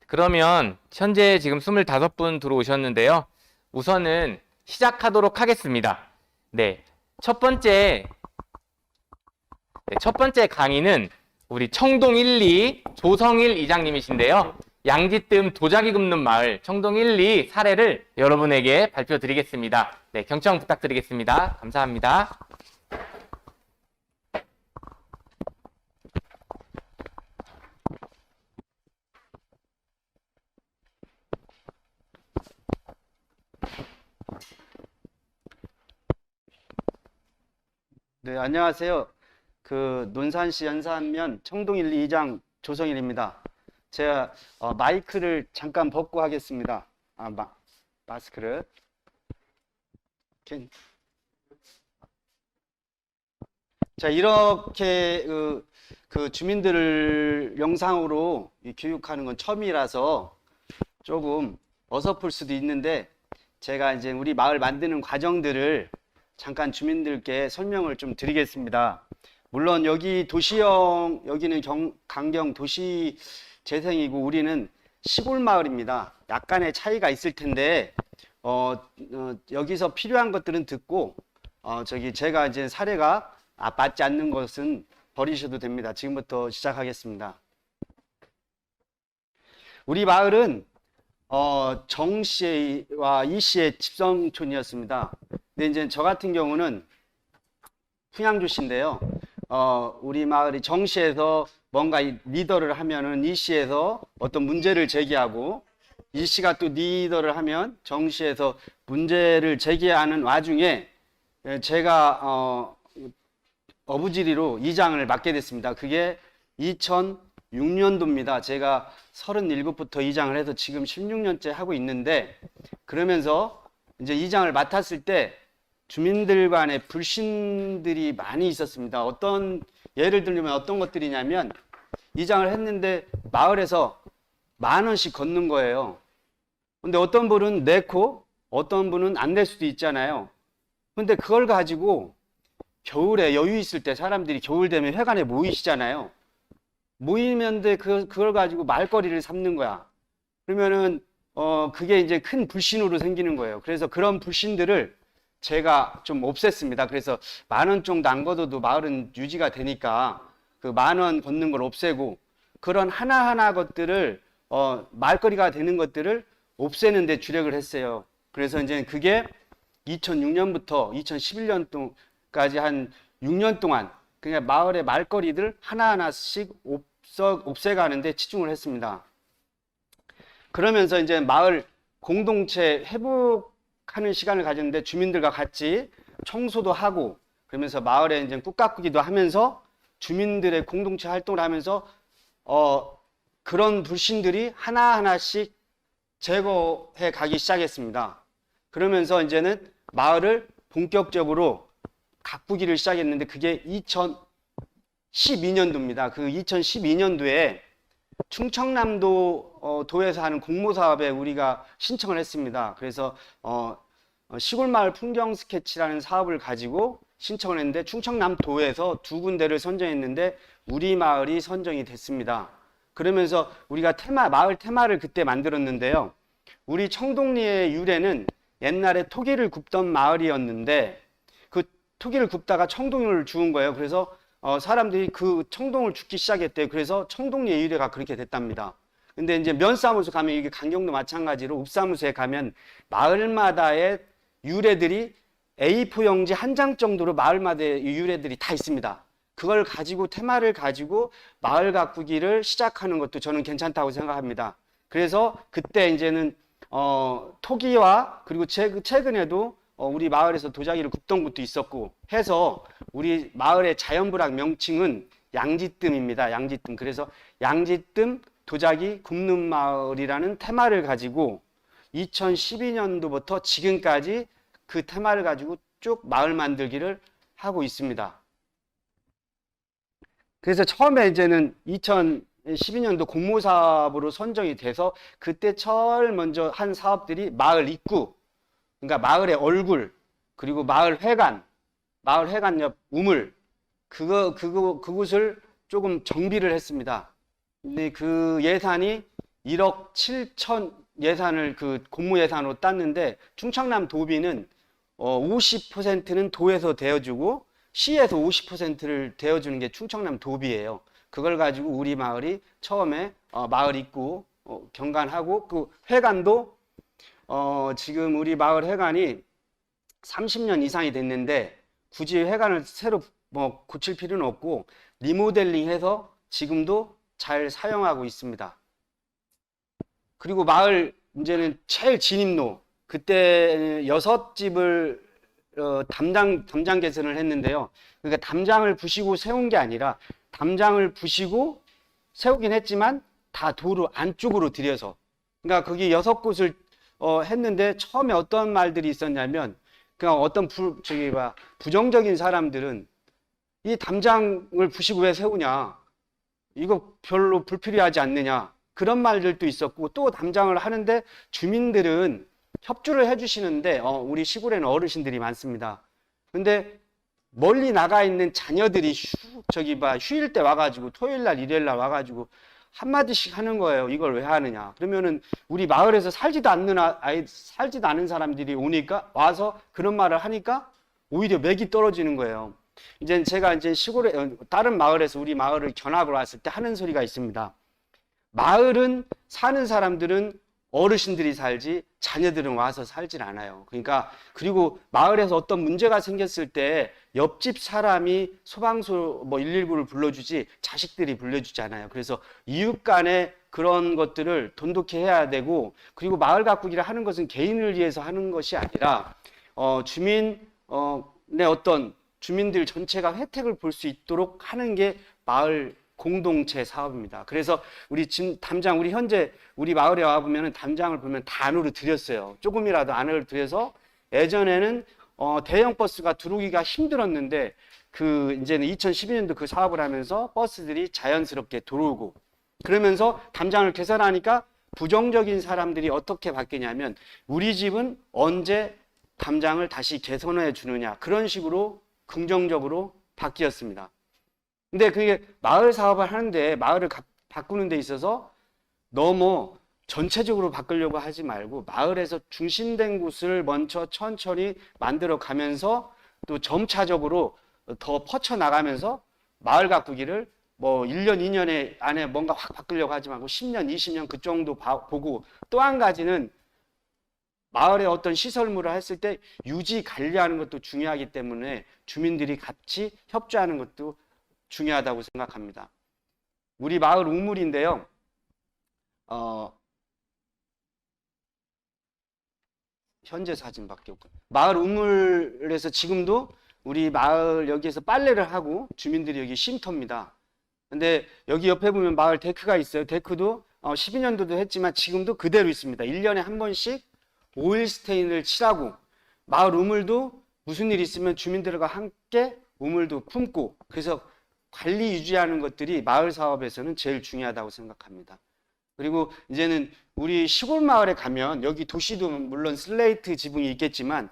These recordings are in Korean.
그러면 현재 지금 25분 들어오셨는데요. 우선은 시작하도록 하겠습니다. 네. 첫 번째 강의는 우리 청동 1, 2 조성일 이장님이신데요. 양지뜸 도자기 굽는 마을 청동 1, 2 사례를 여러분에게 발표 드리겠습니다. 네, 경청 부탁드리겠습니다. 감사합니다. 네, 안녕하세요. 논산시 연산면 청동 1, 2장 조성일입니다. 제가 마이크를 잠깐 벗고 하겠습니다. 마스크를. 자, 이렇게 주민들을 영상으로 교육하는 건 처음이라서 조금 어설플 수도 있는데, 제가 이제 우리 마을 만드는 과정들을 잠깐 주민들께 설명을 좀 드리겠습니다. 물론 여기 여기는 강경 도시 재생이고 우리는 시골 마을입니다. 약간의 차이가 있을 텐데 여기서 필요한 것들은 듣고 제가 이제 사례가 맞지 않는 것은 버리셔도 됩니다. 지금부터 시작하겠습니다. 우리 마을은 정씨와 이씨의 집성촌이었습니다. 근데 이제 저 같은 경우는 풍양주시인데요. 우리 마을이 정시에서 뭔가 리더를 하면은 이씨에서 어떤 문제를 제기하고, 이씨가 또 리더를 하면 정시에서 문제를 제기하는 와중에 제가 어부지리로 이장을 맡게 됐습니다. 그게 2006년도입니다. 제가 37부터 이장을 해서 지금 16년째 하고 있는데, 그러면서 이제 이장을 맡았을 때 주민들 간의 불신들이 많이 있었습니다. 예를 들면 어떤 것들이냐면, 이장을 했는데 마을에서 10,000원씩 걷는 거예요. 근데 어떤 분은 내고 어떤 분은 안 낼 수도 있잖아요. 근데 그걸 가지고 겨울에 여유 있을 때 사람들이 겨울 되면 회관에 모이시잖아요. 모이는데 그걸 가지고 말거리를 삼는 거야. 그러면은 그게 이제 큰 불신으로 생기는 거예요. 그래서 그런 불신들을 제가 좀 없앴습니다. 그래서 10,000원 정도 안 걷어도 마을은 유지가 되니까 그 10,000원 걷는 걸 없애고, 그런 하나하나 것들을 말거리가 되는 것들을 없애는 데 주력을 했어요. 그래서 이제 그게 2006년부터 2011년까지 한 6년 동안 그냥 마을의 말거리들 하나하나씩 없애가는 데 치중을 했습니다. 그러면서 이제 마을 공동체 회복하는 시간을 가졌는데, 주민들과 같이 청소도 하고, 그러면서 마을에 이제 꾹 가꾸기도 하면서 주민들의 공동체 활동을 하면서 그런 불신들이 하나하나씩 제거해 가기 시작했습니다. 그러면서 이제는 마을을 본격적으로 가꾸기를 시작했는데, 그게 2012년도입니다. 그 2012년도에 충청남도 도에서 하는 공모사업에 우리가 신청을 했습니다. 그래서 시골마을 풍경 스케치라는 사업을 가지고 신청을 했는데, 충청남도에서 2군데를 선정했는데 우리 마을이 선정이 됐습니다. 그러면서 우리가 마을 테마를 그때 만들었는데요. 우리 청동리의 유래는 옛날에 토기를 굽던 마을이었는데, 그 토기를 굽다가 청동을 주운 거예요. 그래서 사람들이 그 청동을 줍기 시작했대요. 그래서 청동리의 유래가 그렇게 됐답니다. 근데 이제 면사무소 가면, 이게 강경도 마찬가지로 읍사무소에 가면 마을마다의 유래들이 A4 용지 한 장 정도로 마을마다의 유래들이 다 있습니다. 그걸 가지고 테마를 가지고 마을 가꾸기를 시작하는 것도 저는 괜찮다고 생각합니다. 그래서 그때 이제는 토기와, 그리고 최근에도 우리 마을에서 도자기를 굽던 곳도 있었고 해서 우리 마을의 자연불학 명칭은 양지뜸입니다. 양지뜸. 그래서 양지뜸 도자기 굽는 마을이라는 테마를 가지고 2012년도부터 지금까지 그 테마를 가지고 쭉 마을 만들기를 하고 있습니다. 그래서 처음에 이제는 2012년도 공모사업으로 선정이 돼서, 그때 제일 먼저 한 사업들이 마을 입구, 그러니까 마을의 얼굴, 그리고 마을 회관 옆 우물, 그곳을 조금 정비를 했습니다. 근데 그 예산이 1억 7천 예산을 그 공무 예산으로 땄는데 충청남 도비는 50%는 도에서 대어주고 시에서 50%를 대어주는 게 충청남 도비예요. 그걸 가지고 우리 마을이 처음에 마을 입구 경관하고 그 회관도 지금 우리 마을 회관이 30년 이상이 됐는데 굳이 회관을 새로 뭐 고칠 필요는 없고 리모델링해서 지금도 잘 사용하고 있습니다. 그리고 마을 이제는 제일 진입로 그때 6집을 담장 개선을 했는데요. 그러니까 담장을 부시고 세운 게 아니라 담장을 부시고 세우긴 했지만 다 도로 안쪽으로 들여서 그러니까 거기 6곳을 했는데 처음에 어떤 말들이 있었냐면 그냥 어떤 부정적인 사람들은 이 담장을 부시고 왜 세우냐 이거 별로 불필요하지 않느냐 그런 말들도 있었고 또 담장을 하는데 주민들은 협조를 해주시는데 우리 시골에는 어르신들이 많습니다. 근데 멀리 나가 있는 자녀들이 휴일 때 와가지고 토요일날 일요일날 와가지고 한마디씩 하는 거예요. 이걸 왜 하느냐. 그러면은 우리 마을에서 살지도 않는 사람들이 오니까 와서 그런 말을 하니까 오히려 맥이 떨어지는 거예요. 이제 제가 이제 시골에 다른 마을에서 우리 마을을 견학을 왔을 때 하는 소리가 있습니다. 마을은 사는 사람들은 어르신들이 살지 자녀들은 와서 살질 않아요. 그러니까 그리고 마을에서 어떤 문제가 생겼을 때 옆집 사람이 소방서 뭐 119를 불러주지 자식들이 불러주지 않아요. 그래서 이웃 간에 그런 것들을 돈독히 해야 되고 그리고 마을 가꾸기를 하는 것은 개인을 위해서 하는 것이 아니라 주민의 어떤 주민들 전체가 혜택을 볼 수 있도록 하는 게 마을 공동체 사업입니다. 그래서 우리 지금 담장 우리 현재 우리 마을에 와 보면은 담장을 보면 다 안으로 들였어요. 조금이라도 안을 들여서 예전에는 대형 버스가 들어오기가 힘들었는데 그 이제는 2012년도 그 사업을 하면서 버스들이 자연스럽게 들어오고 그러면서 담장을 개선하니까 부정적인 사람들이 어떻게 바뀌냐면 우리 집은 언제 담장을 다시 개선해 주느냐 그런 식으로 긍정적으로 바뀌었습니다. 근데 그게 마을 사업을 하는데 마을을 바꾸는 데 있어서 너무 전체적으로 바꾸려고 하지 말고 마을에서 중심된 곳을 먼저 천천히 만들어 가면서 또 점차적으로 더 퍼쳐 나가면서 마을 가꾸기를 뭐 1년, 2년 안에 뭔가 확 바꾸려고 하지 말고 10년, 20년 그 정도 보고 또 한 가지는 마을에 어떤 시설물을 했을 때 유지 관리하는 것도 중요하기 때문에 주민들이 같이 협조하는 것도 중요하다고 생각합니다. 우리 마을 우물인데요. 현재 사진밖에 없고 마을 우물에서 지금도 우리 마을 여기에서 빨래를 하고 주민들이 여기 쉼터입니다. 근데 여기 옆에 보면 마을 데크가 있어요. 데크도 12년도도 했지만 지금도 그대로 있습니다. 1년에 한 번씩 오일 스테인을 칠하고 마을 우물도 무슨 일 있으면 주민들과 함께 우물도 품고 그래서 관리 유지하는 것들이 마을 사업에서는 제일 중요하다고 생각합니다. 그리고 이제는 우리 시골 마을에 가면 여기 도시도 물론 슬레이트 지붕이 있겠지만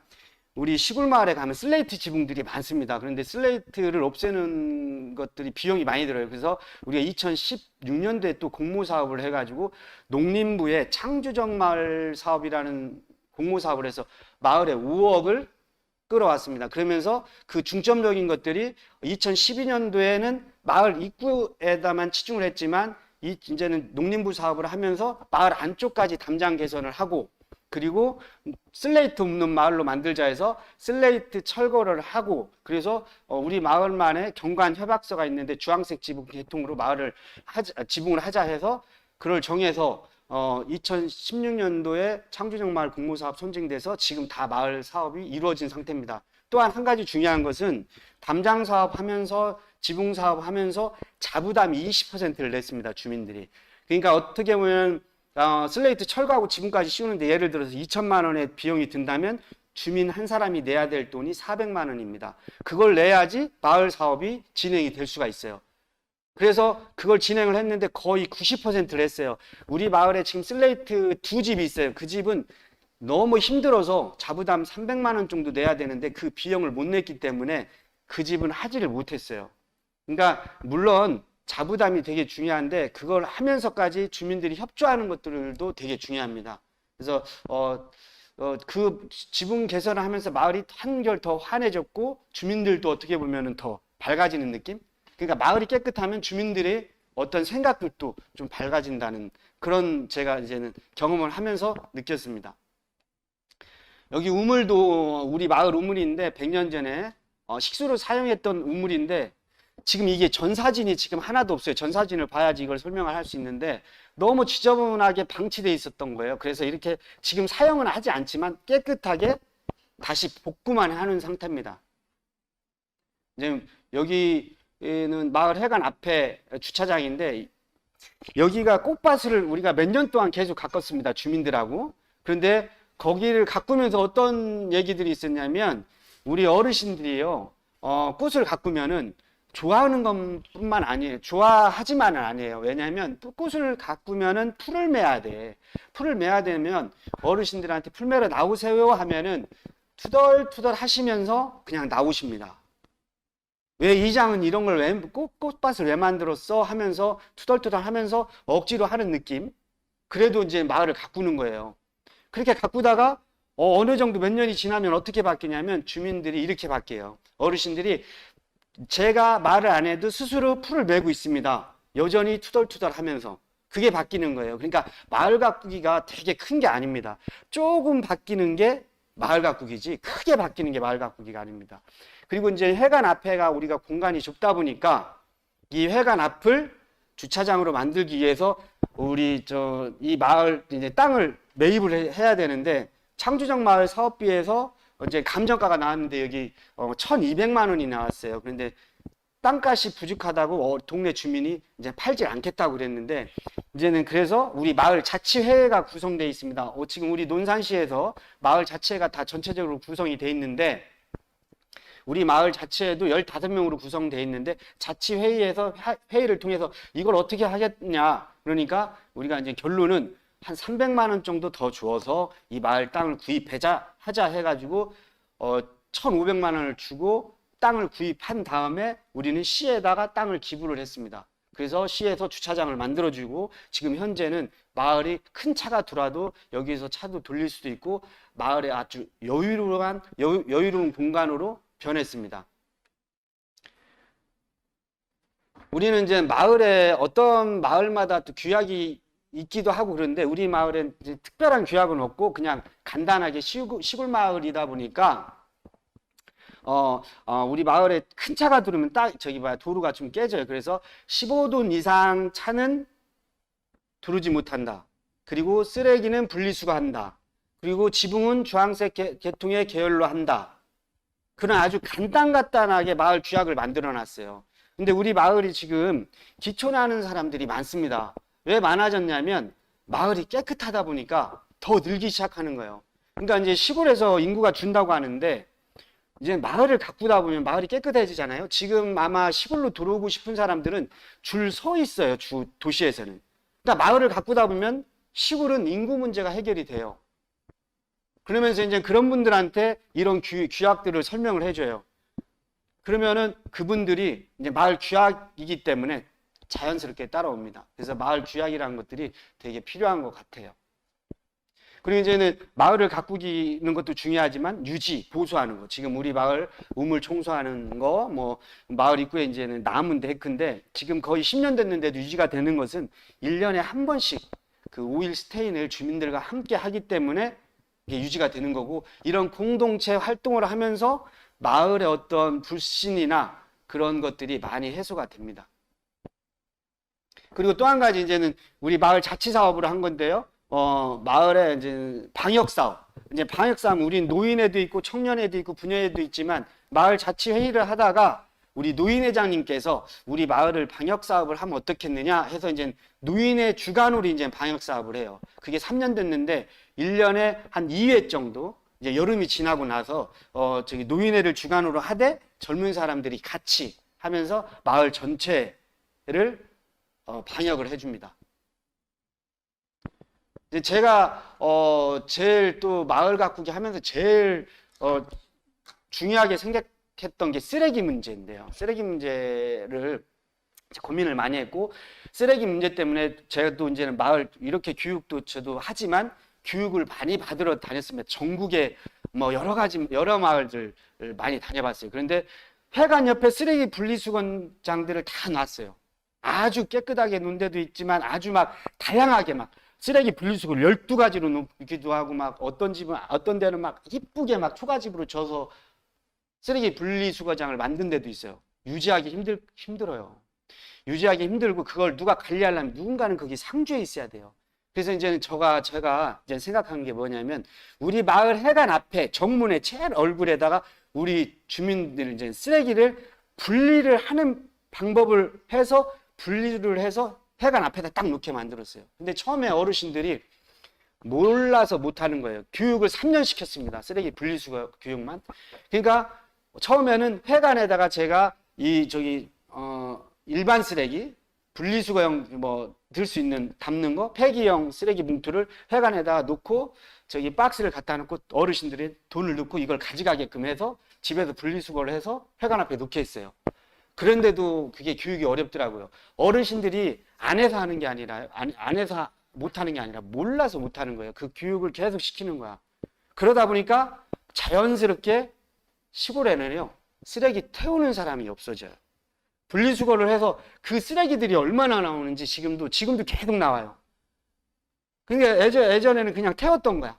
우리 시골 마을에 가면 슬레이트 지붕들이 많습니다. 그런데 슬레이트를 없애는 것들이 비용이 많이 들어요. 그래서 우리가 2016년도에 또 공모 사업을 해가지고 농림부의 창조적 마을 사업이라는 공모 사업을 해서 마을에 5억을 끌어왔습니다. 그러면서 그 중점적인 것들이 2012년도에는 마을 입구에다만 치중을 했지만 이제는 농림부 사업을 하면서 마을 안쪽까지 담장 개선을 하고 그리고 슬레이트 없는 마을로 만들자 해서 슬레이트 철거를 하고 그래서 우리 마을만의 경관 협약서가 있는데 주황색 지붕 계통으로 지붕을 하자 해서 그걸 정해서 2016년도에 창조적 마을 공모사업 선정돼서 지금 다 마을 사업이 이루어진 상태입니다. 또한 한 가지 중요한 것은 담장 사업 하면서 지붕 사업 하면서 자부담 20%를 냈습니다. 주민들이. 그러니까 어떻게 보면 슬레이트 철거하고 지붕까지 씌우는데 예를 들어서 2천만 원의 비용이 든다면 주민 한 사람이 내야 될 돈이 400만 원입니다. 그걸 내야지 마을 사업이 진행이 될 수가 있어요. 그래서 그걸 진행을 했는데 거의 90%를 했어요. 우리 마을에 지금 슬레이트 2집이 있어요. 그 집은 너무 힘들어서 자부담 300만 원 정도 내야 되는데 그 비용을 못 냈기 때문에 그 집은 하지를 못했어요. 그러니까 물론 자부담이 되게 중요한데 그걸 하면서까지 주민들이 협조하는 것들도 되게 중요합니다. 그래서 그 지붕 개선을 하면서 마을이 한결 더 환해졌고 주민들도 어떻게 보면은 더 밝아지는 느낌? 그러니까 마을이 깨끗하면 주민들의 어떤 생각들도 좀 밝아진다는 그런 제가 이제는 경험을 하면서 느꼈습니다. 여기 우물도 우리 마을 우물인데 100년 전에 식수로 사용했던 우물인데 지금 이게 전사진이 지금 하나도 없어요. 전사진을 봐야지 이걸 설명을 할 수 있는데 너무 지저분하게 방치되어 있었던 거예요. 그래서 이렇게 지금 사용은 하지 않지만 깨끗하게 다시 복구만 하는 상태입니다. 이제 여기는 마을 회관 앞에 주차장인데 여기가 꽃밭을 우리가 몇 년 동안 계속 가꿨습니다. 주민들하고. 그런데 거기를 가꾸면서 어떤 얘기들이 있었냐면 우리 어르신들이요. 꽃을 가꾸면은 좋아하는 것뿐만 아니에요. 좋아하지만은 아니에요. 왜냐하면 꽃을 가꾸면은 풀을 매야 돼. 풀을 매야 되면 어르신들한테 풀 매러 나오세요 하면은 투덜투덜 하시면서 그냥 나오십니다. 왜 이장은 이런 걸 왜 꽃밭을 왜 만들었어 하면서 투덜투덜 하면서 억지로 하는 느낌. 그래도 이제 마을을 가꾸는 거예요. 그렇게 가꾸다가 어느 정도 몇 년이 지나면 어떻게 바뀌냐면 주민들이 이렇게 바뀌어요. 어르신들이 제가 말을 안 해도 스스로 풀을 메고 있습니다. 여전히 투덜투덜 하면서. 그게 바뀌는 거예요. 그러니까 마을 가꾸기가 되게 큰 게 아닙니다. 조금 바뀌는 게 마을 가꾸기지 크게 바뀌는 게 마을 가꾸기가 아닙니다. 그리고 이제 회관 앞에가 우리가 공간이 좁다 보니까 이 회관 앞을 주차장으로 만들기 위해서 우리 이 마을 이제 땅을 매입을 해야 되는데 창주정 마을 사업비에서 이제 감정가가 나왔는데 여기 1,200만 원이 나왔어요. 그런데 땅값이 부족하다고 동네 주민이 이제 팔지 않겠다고 그랬는데 이제는 그래서 우리 마을 자치회가 구성되어 있습니다. 지금 우리 논산시에서 마을 자치회가 다 전체적으로 구성이 돼 있는데 우리 마을 자치회도 15명으로 구성되어 있는데 자치회의에서 회의를 통해서 이걸 어떻게 하겠냐 그러니까 우리가 이제 결론은 한 300만 원 정도 더 주어서 이 마을 땅을 하자 해가지고 1,500만 원을 주고 땅을 구입한 다음에 우리는 시에다가 땅을 기부를 했습니다. 그래서 시에서 주차장을 만들어주고 지금 현재는 마을이 큰 차가 들어와도 여기서 차도 돌릴 수도 있고 마을에 아주 여유로운 공간으로 변했습니다. 우리는 이제 마을에 어떤 마을마다 또 규약이 있기도 하고 그런데 우리 마을엔 이제 특별한 규약은 없고 그냥 간단하게 시골 마을이다 보니까 우리 마을에 큰 차가 들어오면 도로가 좀 깨져요. 그래서 15돈 이상 차는 들어오지 못한다. 그리고 쓰레기는 분리수거한다. 그리고 지붕은 주황색 계통의 계열로 한다. 그런 아주 간단하게 마을 규약을 만들어 놨어요. 근데 우리 마을이 지금 기촌하는 사람들이 많습니다. 왜 많아졌냐면 마을이 깨끗하다 보니까 더 늘기 시작하는 거예요. 그러니까 이제 시골에서 인구가 준다고 하는데 이제 마을을 가꾸다 보면 마을이 깨끗해지잖아요. 지금 아마 시골로 들어오고 싶은 사람들은 줄 서 있어요. 도시에서는. 그러니까 마을을 가꾸다 보면 시골은 인구 문제가 해결이 돼요. 그러면서 이제 그런 분들한테 이런 규약들을 설명을 해줘요. 그러면은 그분들이 이제 마을 규약이기 때문에 자연스럽게 따라옵니다. 그래서 마을 규약이라는 것들이 되게 필요한 것 같아요. 그리고 이제는 마을을 가꾸는 것도 중요하지만 유지, 보수하는 거. 지금 우리 마을 우물 청소하는 거, 뭐 마을 입구에 이제는 나무 데크인데 지금 거의 10년 됐는데도 유지가 되는 것은 1년에 한 번씩 그 오일 스테인을 주민들과 함께 하기 때문에 이게 유지가 되는 거고 이런 공동체 활동을 하면서 마을의 어떤 불신이나 그런 것들이 많이 해소가 됩니다. 그리고 또 한 가지 이제는 우리 마을 자치 사업으로 한 건데요. 마을에 이제 방역 사업. 이제 방역 사업은 우리 노인회도 있고 청년회도 있고 부녀회도 있지만 마을 자치 회의를 하다가 우리 노인회장님께서 우리 마을을 방역 사업을 하면 어떻겠느냐 해서 이제 노인회 주관으로 이제 방역 사업을 해요. 그게 3년 됐는데 1년에 한 2회 정도 이제 여름이 지나고 나서 노인회를 주관으로 하되 젊은 사람들이 같이 하면서 마을 전체를 방역을 해줍니다. 제가 제일 또 마을 가꾸기 하면서 제일 중요하게 생각했던 게 쓰레기 문제인데요. 쓰레기 문제를 고민을 많이 했고, 쓰레기 문제 때문에 제가 또 이제는 마을 이렇게 교육도 저도 하지만 교육을 많이 받으러 다녔습니다. 전국에 뭐 여러 마을들 많이 다녀봤어요. 그런데 회관 옆에 쓰레기 분리수거장들을 다 놨어요. 아주 깨끗하게 놓은 데도 있지만 아주 막 다양하게 막 쓰레기 분리수거를 12가지로 놓기도 하고, 막 어떤 집은 어떤 데는 막 이쁘게 막 초가집으로 져서 쓰레기 분리수거장을 만든 데도 있어요. 유지하기 힘들어요. 유지하기 힘들고, 그걸 누가 관리하려면 누군가는 거기 상주에 있어야 돼요. 그래서 이제는 제가 이제 생각한 게 뭐냐면, 우리 마을 회관 앞에 정문에 제일 얼굴에다가 우리 주민들 이제 쓰레기를 분리를 하는 방법을 해서 분리를 해서 회관 앞에다 딱 놓게 만들었어요. 근데 처음에 어르신들이 몰라서 못하는 거예요. 교육을 3년 시켰습니다. 쓰레기 분리수거 교육만. 그러니까 처음에는 회관에다가 제가 일반 쓰레기 분리수거용 뭐 들 수 있는 담는 거 폐기형 쓰레기 봉투를 회관에다가 놓고 저기 박스를 갖다 놓고 어르신들이 돈을 넣고 이걸 가져가게끔 해서 집에서 분리수거를 해서 회관 앞에 놓게 했어요. 그런데도 그게 교육이 어렵더라고요. 어르신들이 안에서 하는 게 아니라, 안에서 못하는 게 아니라 몰라서 못하는 거예요. 그 교육을 계속 시키는 거야. 그러다 보니까 자연스럽게 시골에는요, 쓰레기 태우는 사람이 없어져요. 분리수거를 해서 그 쓰레기들이 얼마나 나오는지 지금도 계속 나와요. 그러니까 예전에는 그냥 태웠던 거야.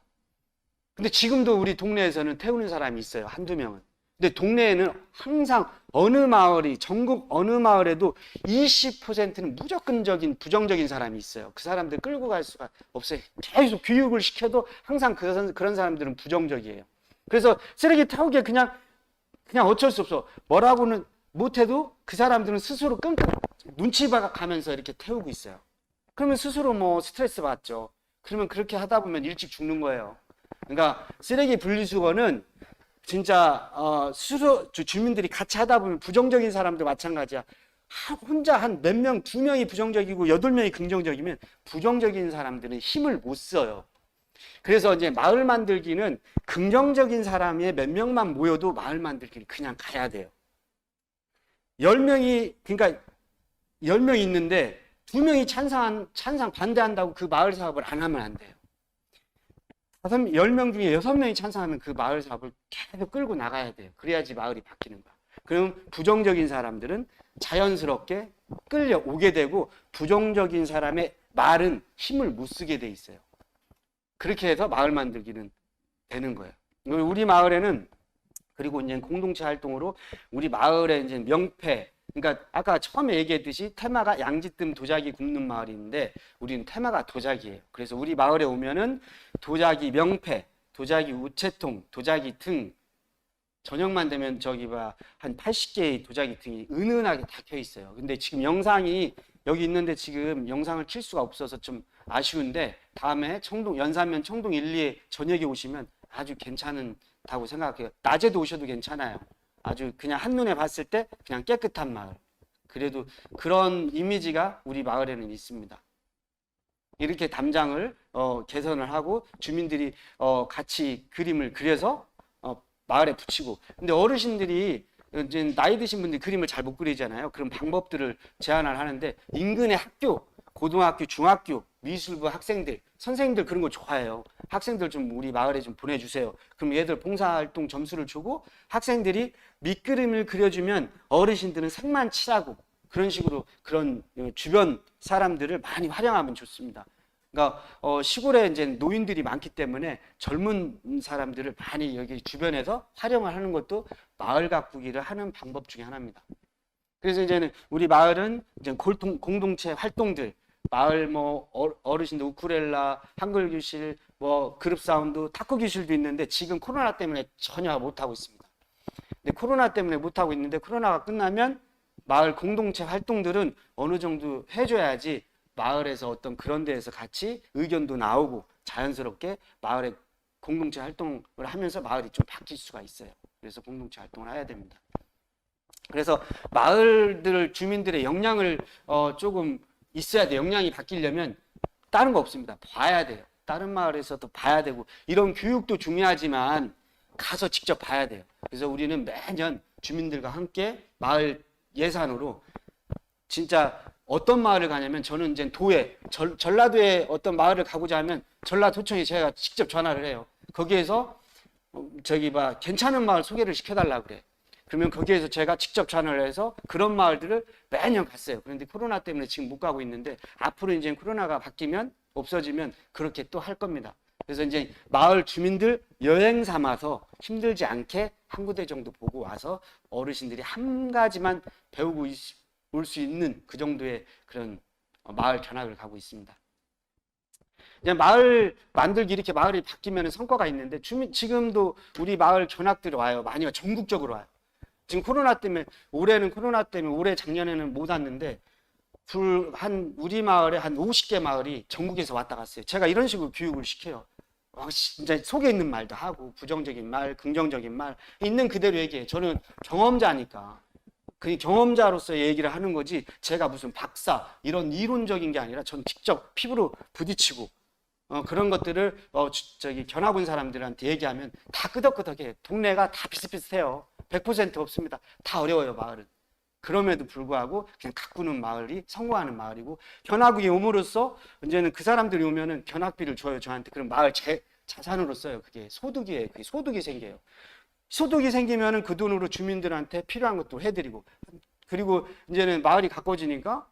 근데 지금도 우리 동네에서는 태우는 사람이 있어요. 한두 명은. 근데 동네에는 항상 전국 어느 마을에도 20%는 무조건적인 부정적인 사람이 있어요. 그 사람들 끌고 갈 수가 없어요. 계속 교육을 시켜도 항상 그런 사람들은 부정적이에요. 그래서 쓰레기 태우기에 그냥 어쩔 수 없어. 뭐라고는 못해도 그 사람들은 스스로 끙끙 눈치 봐가면서 이렇게 태우고 있어요. 그러면 스스로 뭐 스트레스 받죠. 그러면 그렇게 하다 보면 일찍 죽는 거예요. 그러니까 쓰레기 분리수거는 진짜 스스로 주민들이 같이 하다 보면, 부정적인 사람도 마찬가지야. 혼자 한 몇 명, 2명이 부정적이고 8명이 긍정적이면 부정적인 사람들은 힘을 못 써요. 그래서 이제 마을 만들기는 긍정적인 사람이 몇 명만 모여도 마을 만들기는 그냥 가야 돼요. 10명이 있는데 2명이 찬성 반대한다고 그 마을 사업을 안 하면 안 돼요. 10명 중에 6명이 찬성하면 그 마을 사업을 계속 끌고 나가야 돼요. 그래야지 마을이 바뀌는 거야. 그럼 부정적인 사람들은 자연스럽게 끌려오게 되고, 부정적인 사람의 말은 힘을 못 쓰게 돼 있어요. 그렇게 해서 마을 만들기는 되는 거예요. 우리 마을에는, 그리고 이제 공동체 활동으로 우리 마을의 이제 명패, 그러니까 아까 처음에 얘기했듯이 테마가 양지뜸 도자기 굽는 마을인데, 우리는 테마가 도자기예요. 그래서 우리 마을에 오면은 도자기 명패, 도자기 우체통, 도자기 등, 저녁만 되면 한 80개의 도자기 등이 은은하게 닫혀 있어요. 근데 지금 영상이 여기 있는데 지금 영상을 킬 수가 없어서 좀 아쉬운데, 다음에 연산면 청동 1, 2에 저녁에 오시면 아주 괜찮다고 생각해요. 낮에도 오셔도 괜찮아요. 아주 그냥 한눈에 봤을 때 그냥 깨끗한 마을. 그래도 그런 이미지가 우리 마을에는 있습니다. 이렇게 담장을 개선을 하고 주민들이 같이 그림을 그려서 마을에 붙이고. 근데 어르신들이 이제 나이 드신 분들이 그림을 잘 못 그리잖아요. 그런 방법들을 제안을 하는데, 인근의 학교, 고등학교, 중학교, 미술부 학생들, 선생님들 그런 거 좋아해요. 학생들 좀 우리 마을에 좀 보내주세요. 그럼 얘들 봉사활동 점수를 주고, 학생들이 밑그림을 그려주면 어르신들은 색만 칠하고, 그런 식으로 그런 주변 사람들을 많이 활용하면 좋습니다. 그러니까 시골에 이제 노인들이 많기 때문에 젊은 사람들을 많이 여기 주변에서 활용을 하는 것도 마을 가꾸기를 하는 방법 중에 하나입니다. 그래서 이제는 우리 마을은 이제 공동체 활동들, 마을 뭐 어르신들 우쿨렐라, 한글 교실, 뭐 그룹 사운드, 탁구 교실도 있는데, 지금 코로나 때문에 전혀 못 하고 있습니다. 근데 코로나 때문에 못 하고 있는데, 코로나가 끝나면 마을 공동체 활동들은 어느 정도 해줘야지 마을에서 어떤 그런 데에서 같이 의견도 나오고 자연스럽게 마을의 공동체 활동을 하면서 마을이 좀 바뀔 수가 있어요. 그래서 공동체 활동을 해야 됩니다. 그래서 주민들의 역량을 조금 있어야 돼요. 역량이 바뀌려면 다른 거 없습니다. 봐야 돼요. 다른 마을에서도 봐야 되고, 이런 교육도 중요하지만 가서 직접 봐야 돼요. 그래서 우리는 매년 주민들과 함께 마을 예산으로 진짜 어떤 마을을 가냐면 저는 이제 도에 전라도에 어떤 마을을 가고자 하면 전라도청에 제가 직접 전화를 해요. 거기에서 저기 봐 괜찮은 마을 소개를 시켜달라 그래. 그러면 거기에서 제가 직접 전화를 해서 그런 마을들을 매년 갔어요. 그런데 코로나 때문에 지금 못 가고 있는데 앞으로 이제 코로나가 바뀌면 없어지면 그렇게 또 할 겁니다. 그래서 이제 마을 주민들 여행 삼아서 힘들지 않게 한 군데 정도 보고 와서 어르신들이 한 가지만 배우고 올 수 있는 그 정도의 그런 마을 견학을 가고 있습니다. 이제 마을 만들기 이렇게 마을이 바뀌면 성과가 있는데 지금도 우리 마을 견학들이 와요. 많이 와요. 전국적으로 와요. 지금 코로나 때문에 올해 작년에는 못 왔는데 우리 마을에 한 50개 마을이 전국에서 왔다 갔어요. 제가 이런 식으로 교육을 시켜요. 이제 속에 있는 말도 하고 부정적인 말, 긍정적인 말 있는 그대로 얘기해. 저는 경험자니까 그 경험자로서 얘기를 하는 거지 제가 무슨 박사 이런 이론적인 게 아니라 전 직접 피부로 부딪히고 그런 것들을 저기 견학 온 사람들한테 얘기하면 다 끄덕끄덕해. 동네가 다 비슷비슷해요. 100% 없습니다. 다 어려워요 마을은. 그럼에도 불구하고 그냥 가꾸는 마을이 성공하는 마을이고 견학이 옴으로써 이제는 그 사람들이 오면은 견학비를 줘요 저한테. 그럼 마을 자산으로 써요. 그게 소득이에요. 그게 소득이 생겨요. 소득이 생기면은 그 돈으로 주민들한테 필요한 것도 해드리고 그리고 이제는 마을이 가꿔지니까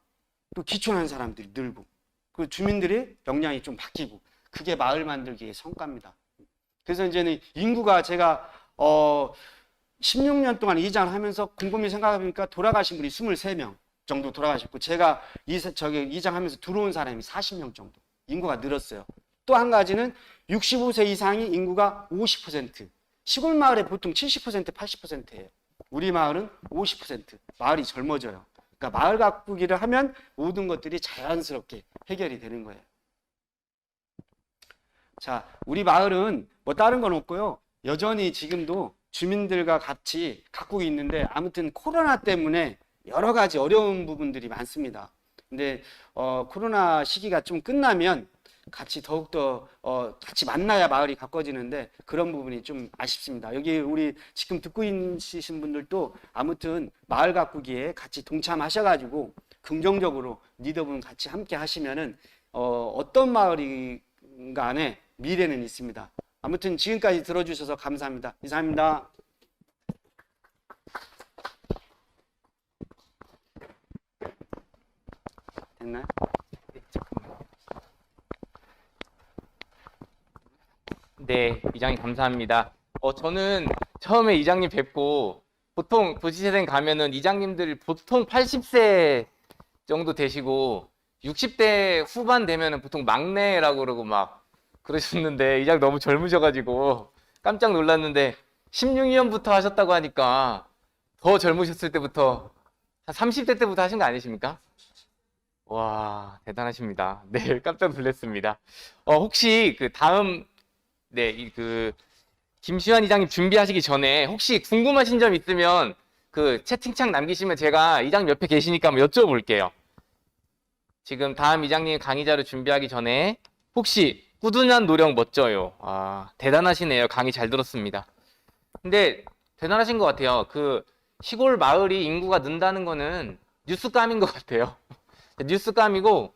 또 기촌한 사람들이 늘고 그 주민들의 역량이 좀 바뀌고 그게 마을 만들기의 성과입니다. 그래서 이제는 인구가 제가 16년 동안 이장을 하면서 곰곰이 생각해보니까 돌아가신 분이 23명 정도 돌아가셨고 제가 이장하면서 들어온 사람이 40명 정도 인구가 늘었어요. 또 한 가지는 65세 이상이 인구가 50%. 시골 마을에 보통 70%, 80%예요. 우리 마을은 50%. 마을이 젊어져요. 그러니까 마을 가꾸기를 하면 모든 것들이 자연스럽게 해결이 되는 거예요. 자, 우리 마을은 뭐 다른 건 없고요. 여전히 지금도 주민들과 같이 가꾸고 있는데 아무튼 코로나 때문에 여러 가지 어려운 부분들이 많습니다. 근데 코로나 시기가 좀 끝나면 같이 더욱더 같이 만나야 마을이 가꿔지는데 그런 부분이 좀 아쉽습니다. 여기 우리 지금 듣고 있으신 분들도 아무튼 마을 가꾸기에 같이 동참하셔가지고 긍정적으로 리더분 같이 함께 하시면은 어떤 마을이 간에 미래는 있습니다. 아무튼 지금까지 들어주셔서 감사합니다. 이상입니다. 됐나요? 네, 이장님 감사합니다. 저는 처음에 이장님 뵙고 보통 도시재생 가면은 이장님들 보통 80세 정도 되시고 60대 후반 되면은 보통 막내라고 그러고 막 그러셨는데 이장 너무 젊으셔가지고 깜짝 놀랐는데 16년부터 하셨다고 하니까 더 젊으셨을 때부터 한 30대 때부터 하신 거 아니십니까? 와, 대단하십니다. 네, 깜짝 놀랐습니다. 혹시 그 다음 김시환 이장님 준비하시기 전에 혹시 궁금하신 점 있으면 그 채팅창 남기시면 제가 이장님 옆에 계시니까 한번 여쭤볼게요. 지금 다음 이장님 강의 자료 준비하기 전에 혹시 꾸준한 노력 멋져요. 대단하시네요. 강의 잘 들었습니다. 근데 대단하신 것 같아요. 그 시골 마을이 인구가 는다는 거는 뉴스감인 것 같아요. 뉴스감이고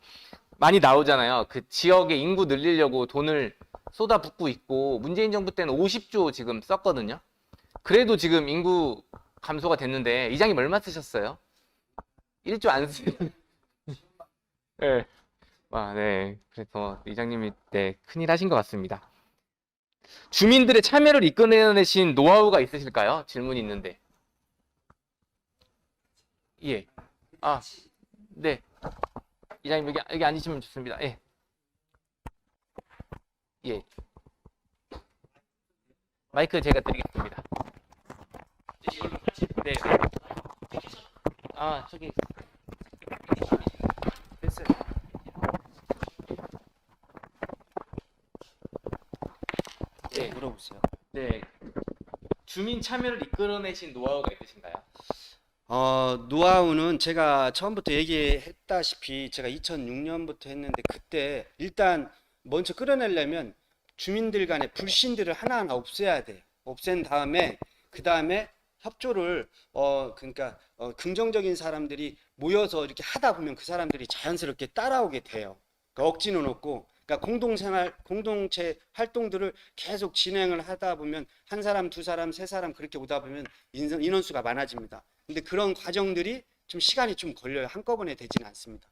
많이 나오잖아요. 그 지역의 인구 늘리려고 돈을 쏟아붓고 있고 문재인 정부 때는 50조 지금 썼거든요. 그래도 지금 인구 감소가 됐는데 이장님 얼마 쓰셨어요? 1조 안 쓰는. 네. 네. 그래서 이장님이 큰일 하신 것 같습니다. 주민들의 참여를 이끌어내신 노하우가 있으실까요? 질문이 있는데. 예. 네. 이장님 여기 앉으시면 좋습니다. 예. 예. 마이크 제가 드리겠습니다. 네. 저기. 됐어요. 네, 물어보세요. 네. 주민 참여를 이끌어내신 노하우가 있으신가요? 노하우는 제가 처음부터 얘기했다시피 제가 2006년부터 했는데 그때 일단 먼저 끌어내려면 주민들 간의 불신들을 하나하나 없애야 돼요. 없앤 다음에 그 다음에 협조를 그러니까 긍정적인 사람들이 모여서 이렇게 하다 보면 그 사람들이 자연스럽게 따라오게 돼요. 그러니까 억지는 없고, 그러니까 공동체 활동들을 계속 진행을 하다 보면 한 사람, 두 사람, 세 사람 그렇게 오다 보면 인원수가 많아집니다. 근데 그런 과정들이 좀 시간이 좀 걸려요. 한꺼번에 되지는 않습니다.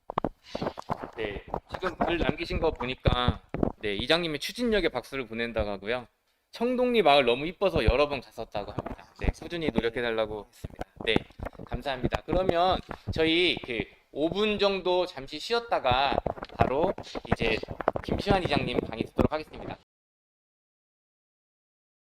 네, 지금 글 남기신 거 보니까 네, 이장님이 추진력에 박수를 보낸다고 하고요. 청동리 마을 너무 이뻐서 여러 번 갔었다고 합니다. 네, 꾸준히 노력해달라고 했습니다. 네, 감사합니다. 그러면 저희 5분 정도 잠시 쉬었다가 바로 이제 김시환 이장님 강의 듣도록 하겠습니다.